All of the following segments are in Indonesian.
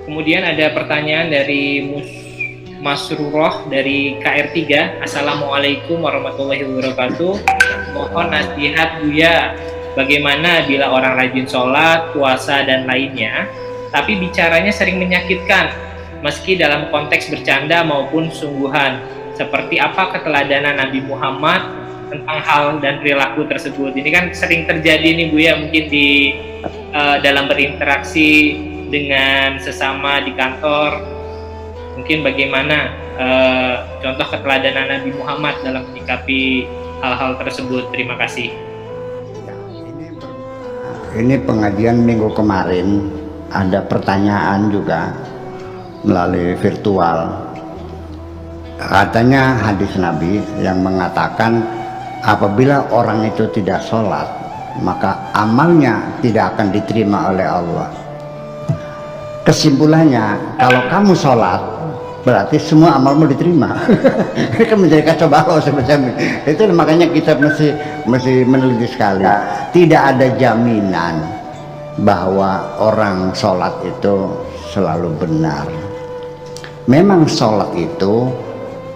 Kemudian ada pertanyaan dari Masruroh dari KR3. Assalamualaikum warahmatullahi wabarakatuh. Mohon nasihat Buya, bagaimana bila orang rajin sholat, puasa, dan lainnya, tapi bicaranya sering menyakitkan, meski dalam konteks bercanda maupun sungguhan. Seperti apa keteladanan Nabi Muhammad tentang hal dan perilaku tersebut? Ini kan sering terjadi nih Buya, mungkin di dalam berinteraksi dengan sesama di kantor. Mungkin bagaimana contoh keteladanan Nabi Muhammad dalam menyikapi hal-hal tersebut. Terima kasih. Ini pengajian minggu kemarin ada pertanyaan juga melalui virtual. Katanya hadis Nabi yang mengatakan apabila orang itu tidak sholat, maka amalnya tidak akan diterima oleh Allah. Kesimpulannya, kalau kamu sholat berarti semua amalmu diterima. Ini kan menjadi kacau balau semacam itu. Makanya kita mesti meneliti sekali. Tidak ada jaminan bahwa orang sholat itu selalu benar. Memang sholat itu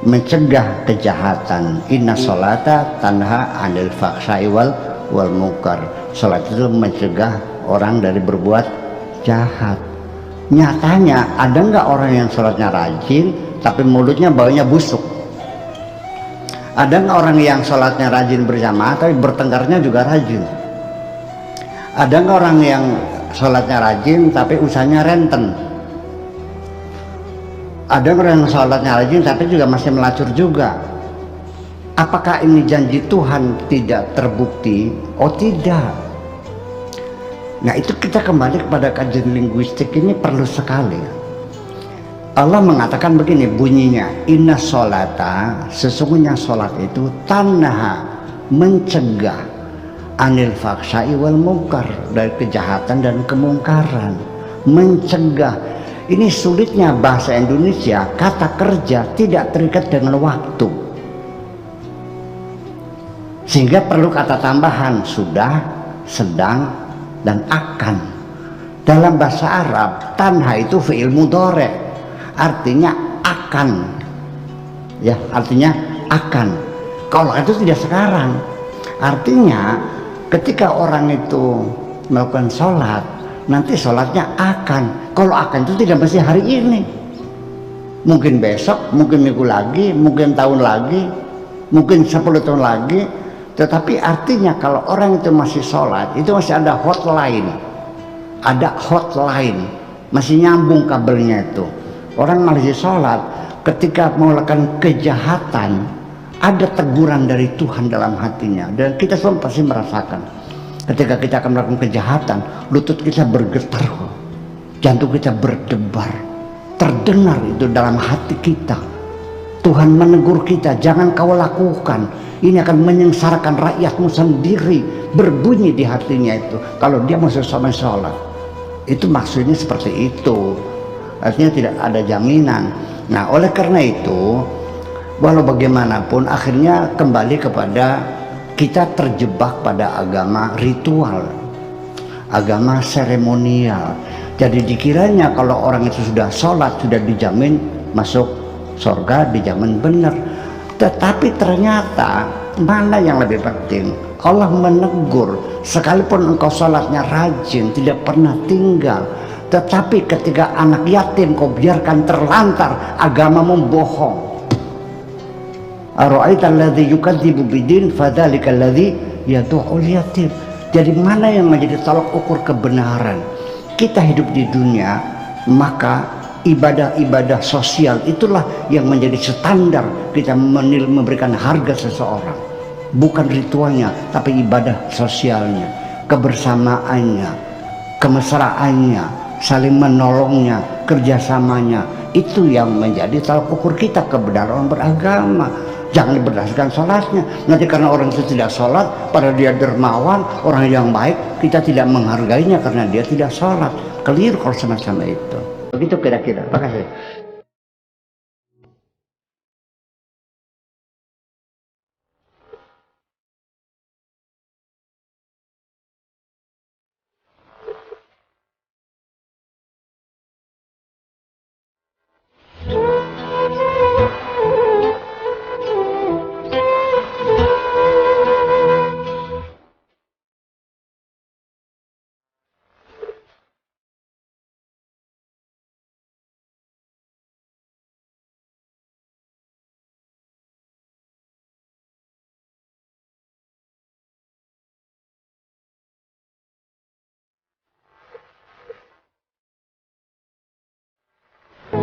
mencegah kejahatan. Inna sholata tanha anil fahsya'i wal munkar. Sholat itu mencegah orang dari berbuat jahat. Nyatanya ada nggak orang yang sholatnya rajin tapi mulutnya baunya busuk? Ada nggak orang yang sholatnya rajin berjamaah tapi bertengkarnya juga rajin? Ada nggak orang yang sholatnya rajin tapi usahanya renten? Ada orang yang sholatnya rajin tapi juga masih melacur juga. Apakah ini janji Tuhan tidak terbukti? Oh tidak. Nah itu kita kembali kepada kajian linguistik ini perlu sekali. Allah mengatakan begini bunyinya, inna sholata, sesungguhnya sholat itu tanha, mencegah, anil fahsya'i wal munkar, dari kejahatan dan kemungkaran. Mencegah, ini sulitnya bahasa Indonesia, kata kerja tidak terikat dengan waktu, sehingga perlu kata tambahan sudah, sedang, dan akan. Dalam bahasa Arab tanha itu fi'il mudhari', artinya akan, ya artinya akan. Kalau itu tidak sekarang, artinya ketika orang itu melakukan sholat nanti sholatnya akan. Kalau akan itu tidak mesti hari ini, mungkin besok, mungkin minggu lagi, mungkin tahun lagi, mungkin 10 tahun lagi. Tetapi artinya kalau orang itu masih sholat, itu masih ada hotline, masih nyambung kabelnya itu. Orang masih sholat, ketika melakukan kejahatan, ada teguran dari Tuhan dalam hatinya. Dan kita semua pasti merasakan, ketika kita akan melakukan kejahatan, lutut kita bergetar, jantung kita berdebar, terdengar itu dalam hati kita. Tuhan menegur kita, jangan kau lakukan, ini akan menyengsarakan rakyatmu sendiri. Berbunyi di hatinya itu kalau dia masuk sama sholat. Itu maksudnya seperti itu, artinya tidak ada jaminan. Nah oleh karena itu, walau bagaimanapun akhirnya kembali kepada kita terjebak pada agama ritual, agama seremonial. Jadi dikiranya kalau orang itu sudah sholat sudah dijamin masuk surga, dijamin benar. Tetapi ternyata mana yang lebih penting? Allah menegur, sekalipun engkau sholatnya rajin, tidak pernah tinggal, tetapi ketika anak yatim kau biarkan terlantar, agamamu bohong. Ara'aita alladzi yukadzibu bidin fadzalika alladzi yad'ul yatim. Jadi mana yang menjadi tolak ukur kebenaran? Kita hidup di dunia, maka ibadah-ibadah sosial itulah yang menjadi standar kita memberikan harga seseorang. Bukan ritualnya, tapi ibadah sosialnya, kebersamaannya, kemesraannya, saling menolongnya, kerjasamanya. Itu yang menjadi tolak ukur kita kebenaran beragama. Jangan berdasarkan sholatnya. Nanti karena orang itu tidak sholat, padahal dia dermawan, orang yang baik, kita tidak menghargainya karena dia tidak sholat. Keliru kalau semacam itu. Begitu kira-kira. Terima kasih.